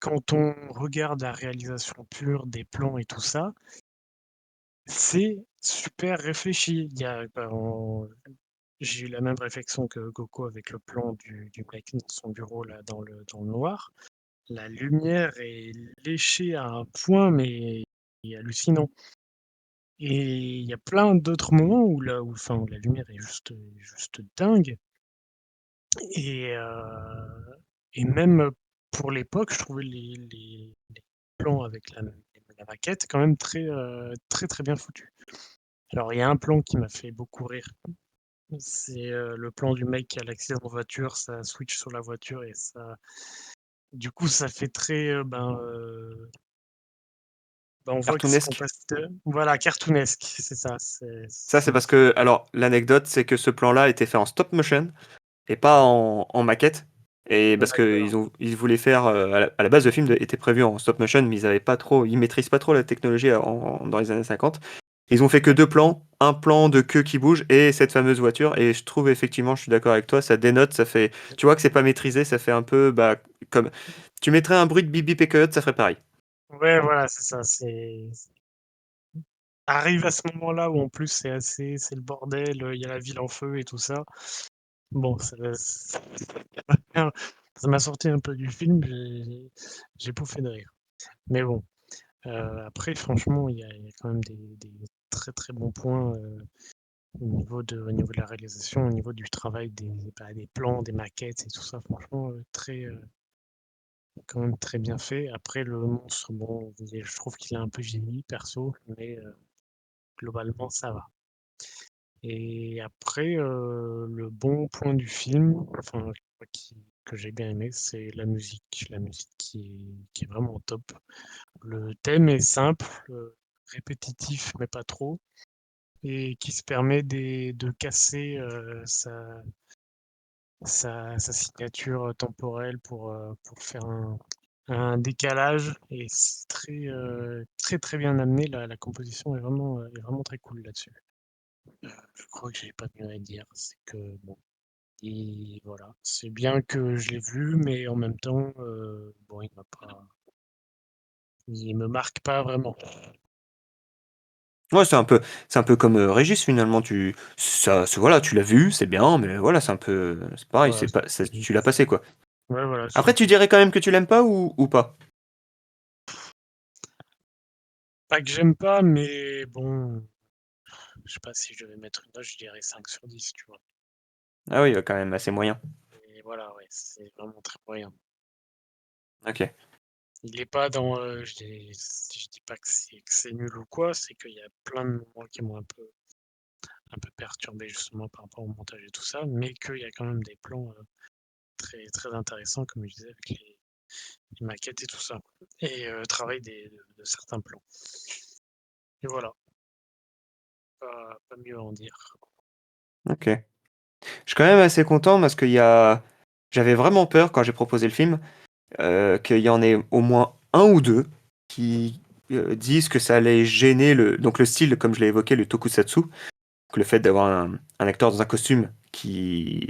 Quand on regarde la réalisation pure des plans et tout ça, c'est super réfléchi. J'ai eu la même réflexion que Coco avec le plan du mec dans son bureau là, dans le noir. La lumière est léchée à un point, mais hallucinant. Et il y a plein d'autres moments où la lumière est juste dingue. Et, même pour l'époque, je trouvais les plans avec la maquette quand même très très bien foutus. Alors il y a un plan qui m'a fait beaucoup rire. C'est le plan du mec qui a l'accident de voiture, ça switch sur la voiture et ça. Du coup, ça fait très. On voit que c'est qu'on Cartoonesque. passe voilà, cartoonesque, c'est ça. Ça, c'est parce que, alors, l'anecdote, c'est que ce plan-là était fait en stop motion et pas en maquette. Et parce D'accord. ils voulaient faire, à la base, le film était prévu en stop motion, mais ils maîtrisent pas trop la technologie dans les années 50. Ils ont fait que deux plans, un plan de queue qui bouge et cette fameuse voiture. Et je trouve effectivement, je suis d'accord avec toi, ça dénote, ça fait, tu vois que c'est pas maîtrisé, ça fait un peu, bah, comme, tu mettrais un bruit de bip bip et coyote, ça ferait pareil. Ouais, voilà, c'est ça. Arrive à ce moment-là où en plus c'est le bordel, il y a la ville en feu et tout ça. Bon, ça m'a sorti un peu du film, j'ai pouffé de rire. Mais bon, après, franchement, il y a quand même des très très bons points au niveau de la réalisation, au niveau du travail des plans, des maquettes et tout ça. Franchement, quand même très bien fait. Après, le monstre, bon, je trouve qu'il a un peu vieilli, perso, mais globalement, ça va. Et après, le bon point du film, enfin, que j'ai bien aimé, c'est la musique. La musique qui est vraiment top. Le thème est simple, répétitif, mais pas trop, et qui se permet de casser sa signature temporelle pour faire un décalage. Et c'est très très bien amené. La composition est vraiment très cool là-dessus. Je crois que j'ai pas mieux à dire. C'est que bon. Et voilà, c'est bien que je l'ai vu, mais en même temps, bon, il me marque pas vraiment. Ouais, c'est un peu comme Régis finalement. Voilà, tu l'as vu, c'est bien, mais voilà, c'est pareil, Voilà, tu l'as passé quoi. ouais, voilà, Après, tu dirais quand même que tu l'aimes pas ou pas? pas que j'aime pas, mais bon, je sais pas si je devais mettre une note, je dirais 5 sur 10, tu vois. Ah oui, quand même assez moyen. Et voilà, ouais, c'est vraiment très moyen. Ok. Il est pas dans, je dis pas que c'est nul ou quoi, c'est qu'il y a plein de moments qui m'ont un peu perturbé justement par rapport au montage et tout ça, mais qu'il y a quand même des plans très, très intéressants, comme je disais, avec les maquettes et tout ça. Et travail de certains plans. Et voilà, pas mieux à en dire. Ok. Je suis quand même assez content parce j'avais vraiment peur quand j'ai proposé le film qu'il y en ait au moins un ou deux qui disent que ça allait gêner donc le style, comme je l'ai évoqué, le tokusatsu, que le fait d'avoir un acteur dans un costume qui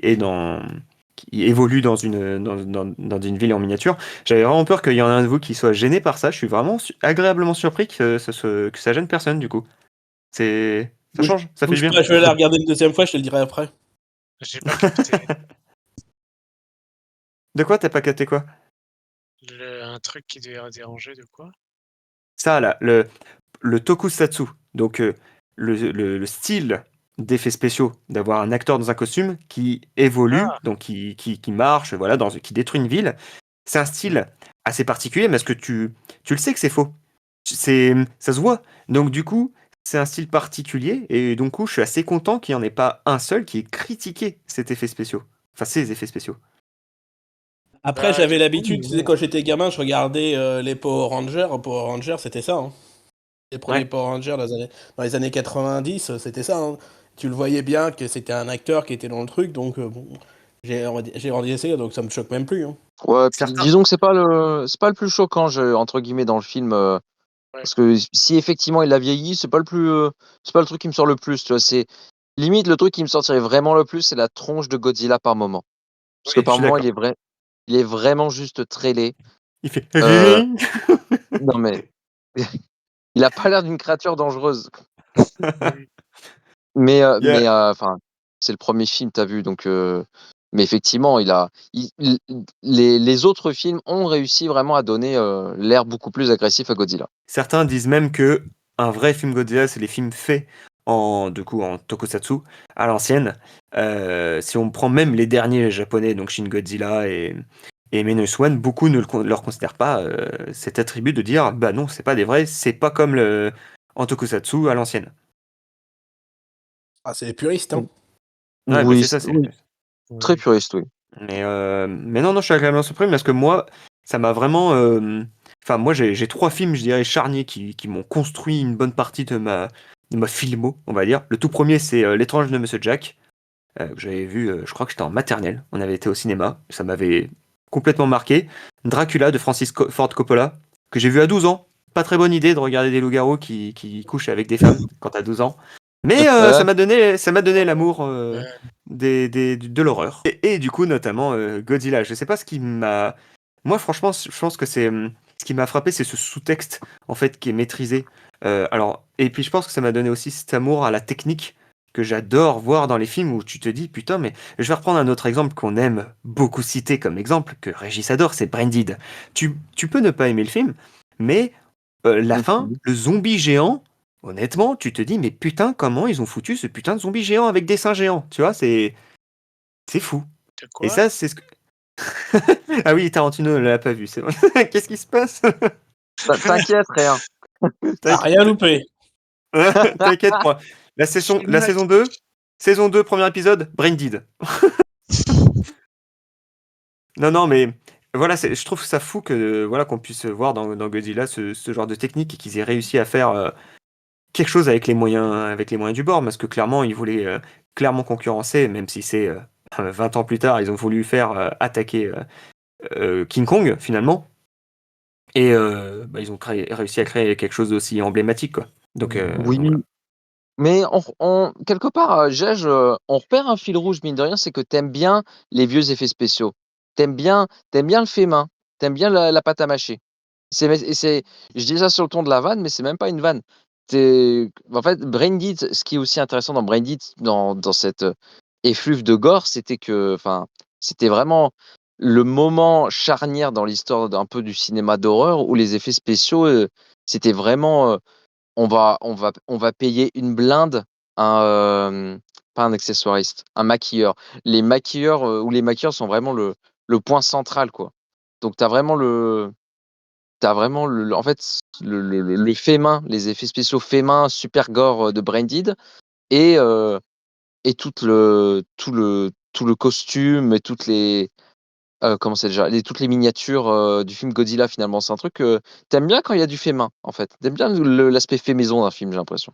évolue dans une ville en miniature. J'avais vraiment peur qu'il y en ait un de vous qui soit gêné par ça. Je suis vraiment agréablement surpris que ça gêne personne du coup. Ça Bouge, change, ça fait du bouge bien. pas, je vais la regarder une deuxième fois, je te le dirai après. J'ai pas capté. De quoi t'as pas capté quoi? Un truc qui devait déranger de quoi? Ça là, le tokusatsu, donc le style d'effets spéciaux, d'avoir un acteur dans un costume qui évolue, Ah, donc qui marche, voilà, qui détruit une ville, c'est un style assez particulier parce que tu le sais que c'est faux. Ça se voit. Donc du coup, c'est un style particulier et donc je suis assez content qu'il n'y en ait pas un seul qui ait critiqué cet effet spéciaux. Enfin, ces effets spéciaux. Après, bah, j'avais du coup, l'habitude, tu sais, quand j'étais gamin, je regardais les Power Rangers. Power Rangers, c'était ça, hein. Les premiers Ouais. Power Rangers dans les années 90, c'était ça, hein. Tu le voyais bien que c'était un acteur qui était dans le truc, donc bon, j'ai essayé, donc ça me choque même plus, hein. Ouais, puis Certains. disons que c'est pas le plus choquant, entre guillemets, dans le film. ouais. Parce que si effectivement il a vieilli, c'est pas le truc qui me sort le plus, tu vois. C'est limite le truc qui me sortirait vraiment le plus, c'est la tronche de Godzilla par moment. Parce que Oui, je par suis moment, d'accord. il est vraiment juste très laid. Il fait. Euh, non mais il a pas l'air d'une créature dangereuse. Oui. Il y a- Enfin, c'est le premier film, t'as vu, donc. Mais effectivement, les autres films ont réussi vraiment à donner l'air beaucoup plus agressif à Godzilla. Certains disent même que un vrai film Godzilla, c'est les films faits en tokusatsu à l'ancienne. Si on prend même les derniers japonais, donc Shin Godzilla et Minus One, beaucoup ne leur considèrent pas cet attribut de dire bah non, c'est pas des vrais, c'est pas comme en tokusatsu à l'ancienne. Ah, c'est les puristes, hein. Ouais, bah Oui, c'est ça, c'est. oui, très Oui. puriste, oui. Mais non, non, je suis agréablement surpris parce que moi, ça m'a vraiment. Enfin, moi, j'ai trois films, je dirais, charniers qui m'ont construit une bonne partie de ma filmo, on va dire. Le tout premier, c'est L'étrange de Monsieur Jack, que j'avais vu, je crois que j'étais en maternelle. On avait été au cinéma, ça m'avait complètement marqué. Dracula de Francis Ford Coppola, que j'ai vu à 12 ans. Pas très bonne idée de regarder des loups-garous qui couchent avec des femmes quand t'as 12 ans. Mais ça m'a donné l'amour de l'horreur. Et du coup, notamment Godzilla. Je sais pas ce qui m'a. Moi, franchement, je pense que ce qui m'a frappé, c'est ce sous-texte en fait qui est maîtrisé. Alors, et puis je pense que ça m'a donné aussi cet amour à la technique que j'adore voir dans les films où tu te dis putain, mais je vais reprendre un autre exemple qu'on aime beaucoup citer comme exemple que Régis adore, c'est Branded. Tu peux ne pas aimer le film, mais la fin, Mhm. le zombie géant. Honnêtement, tu te dis, mais putain, comment ils ont foutu ce putain de zombie géant avec des seins géants? Tu vois, c'est fou. De Et quoi? ça, c'est ce que. Ah oui, Tarantino ne l'a pas vu, c'est vrai. Qu'est-ce qui se passe? T'inquiète, rien. T'as T'inqui- rien loupé. T'inquiète, moi. La Schéma. saison 2, premier épisode, Brain Dead. Non, non, mais voilà, je trouve ça fou que voilà qu'on puisse voir dans Godzilla ce genre de technique et qu'ils aient réussi à faire quelque chose avec les moyens du bord, parce que clairement, ils voulaient clairement concurrencer, même si c'est 20 ans plus tard, ils ont voulu faire attaquer King Kong finalement, et bah, ils ont réussi à créer quelque chose d'aussi emblématique, quoi. Donc voilà. Oui, mais quelque part, Gage, on repère un fil rouge, mine de rien, c'est que t'aimes bien les vieux effets spéciaux. T'aimes bien le fait main. T'aimes bien la pâte à mâcher. Je dis ça sur le ton de la vanne, mais c'est même pas une vanne. En fait, Braindead, ce qui est aussi intéressant dans Braindead, dans cette effluve de gore, c'était que, enfin, c'était vraiment le moment charnière dans l'histoire d'un peu du cinéma d'horreur où les effets spéciaux, c'était vraiment, on va payer une blinde à pas un accessoiriste, un maquilleur. Les maquilleurs sont vraiment le point central, quoi. Donc en fait, le fait main, les effets spéciaux fait main super gore de Branded et, tout le costume et comment c'est déjà, toutes les miniatures du film Godzilla finalement. C'est un truc que t'aimes bien quand il y a du fait main, en fait. T'aimes bien l'aspect fait maison d'un film, j'ai l'impression.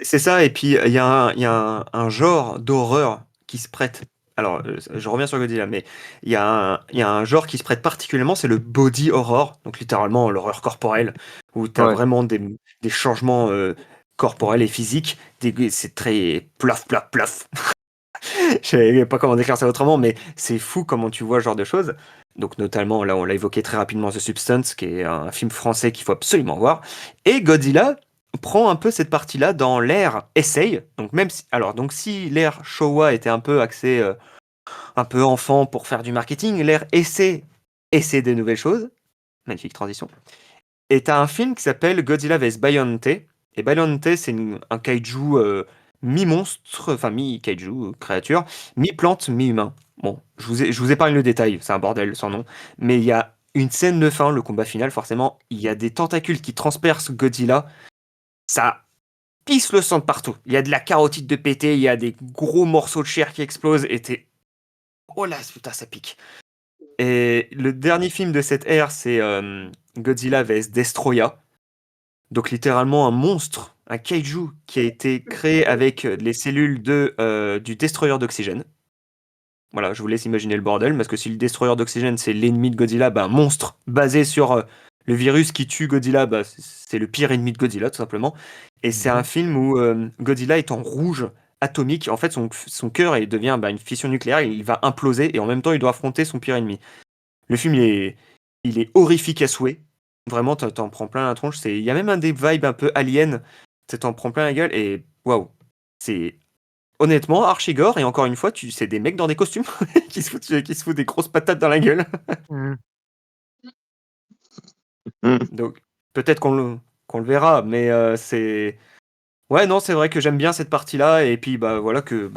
C'est ça, et puis il y a un genre d'horreur qui se prête. Alors, je reviens sur Godzilla, mais il y a un genre qui se prête particulièrement, c'est le body horror, donc littéralement l'horreur corporelle, où tu as Ouais. vraiment des changements corporels et physiques. C'est très plaf, plaf, plaf. Je sais pas comment décrire ça autrement, mais c'est fou comment tu vois ce genre de choses. Donc notamment, là on l'a évoqué très rapidement, The Substance, qui est un film français qu'il faut absolument voir. Et Godzilla prend un peu cette partie-là dans l'ère essai. Donc même si, alors donc si l'ère Showa était un peu axée, un peu enfant pour faire du marketing, l'ère essaie des nouvelles choses. Magnifique transition. Et t'as un film qui s'appelle Godzilla vs Beyonce. Et Beyonce, c'est un kaiju mi-monstre, enfin mi-kaiju, créature, mi-plante, mi-humain. Bon, je vous épargne le détail, c'est un bordel sans nom. Mais il y a une scène de fin, le combat final, forcément, il y a des tentacules qui transpercent Godzilla. Ça pisse le sang de partout. Il y a de la carotide de pété, il y a des gros morceaux de chair qui explosent. Et t'es... Oh là, putain, ça pique. Et le dernier film de cette ère, c'est Godzilla vs Destroya. Donc littéralement un monstre, un kaiju qui a été créé avec les cellules du destroyer d'oxygène. Voilà, je vous laisse imaginer le bordel, parce que si le destroyer d'oxygène c'est l'ennemi de Godzilla, bah, un monstre basé sur le virus qui tue Godzilla, bah, c'est le pire ennemi de Godzilla tout simplement. Et c'est un film où Godzilla est en rouge atomique. En fait, son cœur il devient une fission nucléaire, il va imploser et en même temps il doit affronter son pire ennemi. Le film il est horrifique à souhait. Vraiment, t'en prends plein la tronche. Il y a même un des vibes un peu alien. T'en prends plein la gueule et waouh. C'est honnêtement archi gore et encore une fois, c'est des mecs dans des costumes qui se foutent des grosses patates dans la gueule. Mmh. Donc peut-être qu'on le verra, mais c'est ouais non, c'est vrai que j'aime bien cette partie-là et puis bah voilà que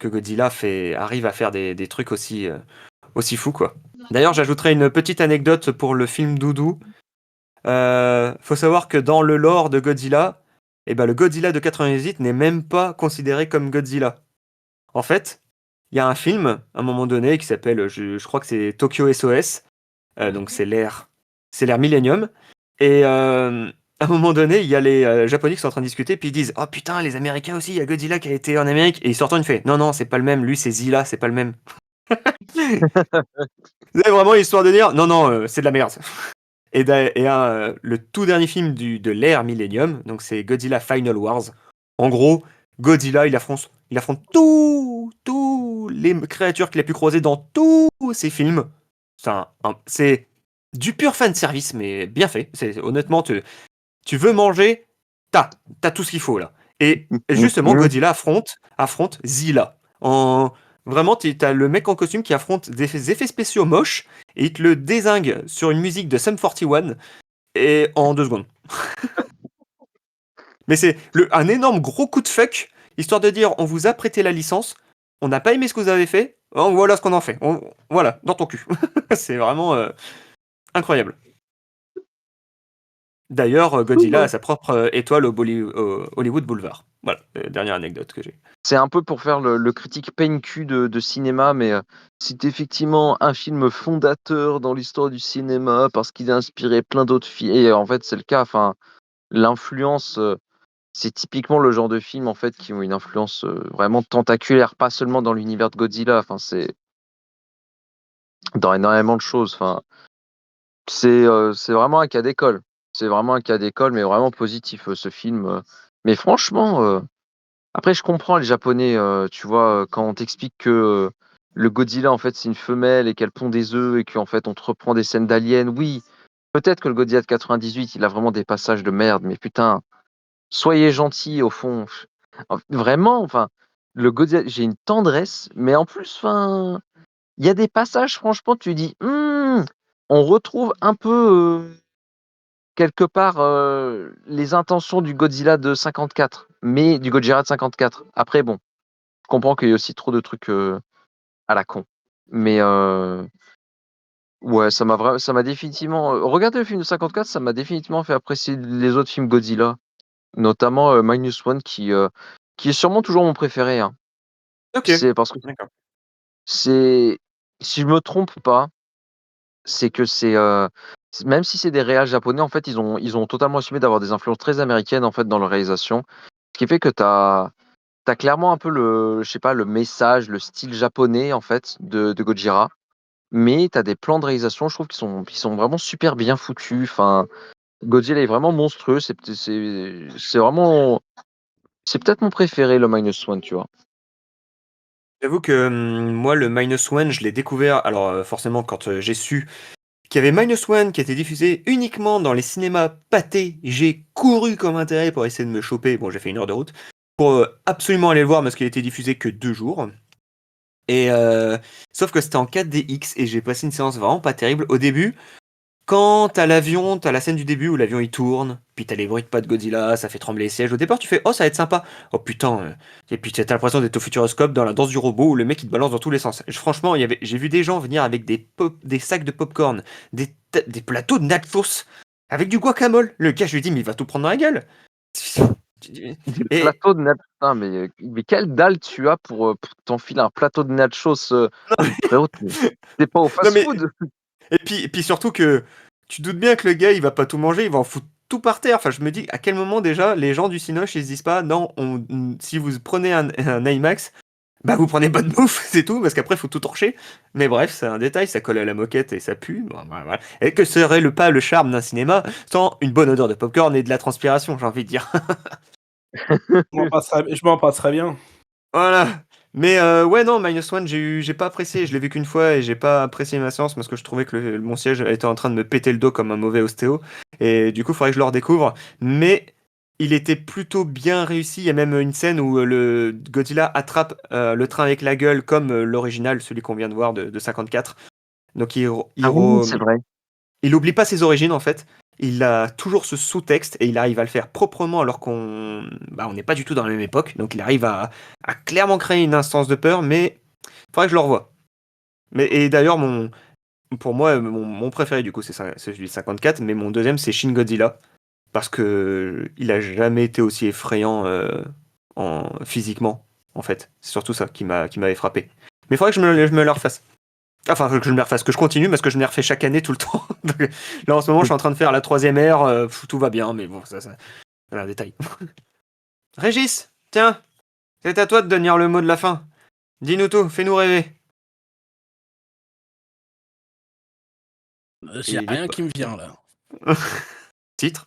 Godzilla arrive à faire des trucs aussi fous quoi. D'ailleurs, j'ajouterai une petite anecdote pour le film Doudou. Faut savoir que dans le lore de Godzilla, le Godzilla de 98 n'est même pas considéré comme Godzilla. En fait, il y a un film, à un moment donné, qui s'appelle, je crois que c'est Tokyo SOS, donc c'est l'ère Millennium, et à un moment donné, il y a les Japonais qui sont en train de discuter, puis ils disent oh putain, les Américains aussi, il y a Godzilla qui a été en Amérique, et ils sortent une fait non, non, c'est pas le même, lui c'est Zilla, c'est pas le même. Vous avez vraiment l'histoire de dire non, non, c'est de la merde. Le tout dernier film de l'ère Millennium, donc c'est Godzilla Final Wars. En gros, Godzilla, il affronte tous les créatures qu'il a pu croiser dans tous ses films. C'est du pur fanservice, mais bien fait. Honnêtement, tu veux manger, t'as tout ce qu'il faut là. Et justement, Godzilla affronte Zilla. Vraiment, t'as le mec en costume qui affronte des effets spéciaux moches et il te le dézingue sur une musique de Sum 41 et en 2 secondes. Mais c'est un énorme gros coup de fuck, histoire de dire on vous a prêté la licence, on n'a pas aimé ce que vous avez fait, voilà ce qu'on en fait. Voilà, dans ton cul. C'est vraiment incroyable. D'ailleurs, Godzilla a sa propre étoile au Hollywood Boulevard. Voilà, dernière anecdote que j'ai. C'est un peu pour faire le critique PNQ de cinéma, mais c'est effectivement un film fondateur dans l'histoire du cinéma parce qu'il a inspiré plein d'autres films. Et en fait, c'est le cas. Enfin, l'influence, c'est typiquement le genre de film en fait qui ont une influence vraiment tentaculaire, pas seulement dans l'univers de Godzilla. Enfin, c'est dans énormément de choses. Enfin, c'est vraiment un cas d'école. C'est vraiment un cas d'école, mais vraiment positif ce film. Mais franchement. Après, je comprends les Japonais, tu vois, quand on t'explique que le Godzilla, en fait, c'est une femelle et qu'elle pond des œufs et qu'en fait, on te reprend des scènes d'aliens. Oui, peut-être que le Godzilla de 98, il a vraiment des passages de merde, mais putain, soyez gentils au fond. Vraiment, enfin, le Godzilla, j'ai une tendresse, mais en plus, enfin, il y a des passages, franchement, tu dis, on retrouve un peu quelque part les intentions du Godzilla de 54, mais du Godzilla de 54. Après, bon. Je comprends qu'il y a aussi trop de trucs à la con. Mais ouais, ça m'a définitivement. Regarder le film de 54, ça m'a définitivement fait apprécier les autres films Godzilla, notamment Minus One, qui est sûrement toujours mon préféré. Hein. Ok, C'est parce que d'accord. c'est, si je me trompe pas, c'est que même si c'est des réals japonais, en fait, ils ont totalement assumé d'avoir des influences très américaines en fait dans leur réalisation, ce qui fait que t'as T'as clairement un peu je sais pas, le message, le style japonais en fait de Gojira, mais t'as des plans de réalisation, je trouve, qui sont vraiment super bien foutus. Enfin, Godzilla est vraiment monstrueux. C'est vraiment, c'est peut-être mon préféré, le Minus One, tu vois. J'avoue que moi, le Minus One, je l'ai découvert. Alors, forcément, quand j'ai su qu'il y avait Minus One qui était diffusé uniquement dans les cinémas pâtés, j'ai couru comme intérêt pour essayer de me choper. Bon, j'ai fait 1 heure de route pour absolument aller le voir parce qu'il était diffusé que 2 jours. Et sauf que c'était en 4DX et j'ai passé une séance vraiment pas terrible. Au début, quand t'as l'avion, t'as la scène du début où l'avion il tourne, puis t'as les bruits de pas de Godzilla, ça fait trembler les sièges. Au départ, tu fais oh, ça va être sympa. Oh putain. Et puis t'as l'impression d'être au Futuroscope dans la danse du robot où le mec il te balance dans tous les sens. Franchement, j'ai vu des gens venir avec des sacs de popcorn, des plateaux de nachos, avec du guacamole. Le gars, je lui dis, mais il va tout prendre dans la gueule. Des Et plateaux de nachos. Putain, mais quelle dalle tu as pour t'enfiler un plateau de nachos, frérot, t'es pas au non mais fast-food. et puis surtout que tu doutes bien que le gars il va pas tout manger, il va en foutre tout par terre. Enfin, je me dis à quel moment déjà les gens du Cinoche ils se disent pas non, si vous prenez un IMAX, bah vous prenez bonne bouffe, c'est tout, parce qu'après faut tout torcher. Mais bref, c'est un détail, ça colle à la moquette et ça pue. Bon, voilà. Et que serait le charme d'un cinéma sans une bonne odeur de popcorn et de la transpiration, j'ai envie de dire. Je m'en passerais bien. Voilà. Mais ouais, non, Minus One, j'ai pas apprécié. Je l'ai vu qu'une fois et j'ai pas apprécié ma séance parce que je trouvais que mon siège était en train de me péter le dos comme un mauvais ostéo. Et du coup, il faudrait que je le redécouvre. Mais il était plutôt bien réussi. Il y a même une scène où le Godzilla attrape le train avec la gueule comme l'original, celui qu'on vient de voir de 54. Donc Ah oui, c'est vrai. il oublie pas ses origines en fait. Il a toujours ce sous-texte et il arrive à le faire proprement alors on n'est pas du tout dans la même époque. Donc il arrive à clairement créer une instance de peur, mais il faudrait que je le revoie. Et d'ailleurs, pour moi, mon préféré du coup, c'est celui de 54, mais mon deuxième, c'est Shin Godzilla. Parce que il a jamais été aussi effrayant physiquement, en fait. C'est surtout ça qui m'avait frappé. Mais il faudrait que je me le refasse. Enfin, que je me les refasse, que je continue parce que je me les refais chaque année tout le temps. Donc, là, en ce moment, je suis en train de faire la 3e ère. Tout va bien, mais bon, ça c'est un détail. Régis, tiens, c'est à toi de donner le mot de la fin. Dis-nous tout, fais-nous rêver. J'ai rien qui me vient là. Titre.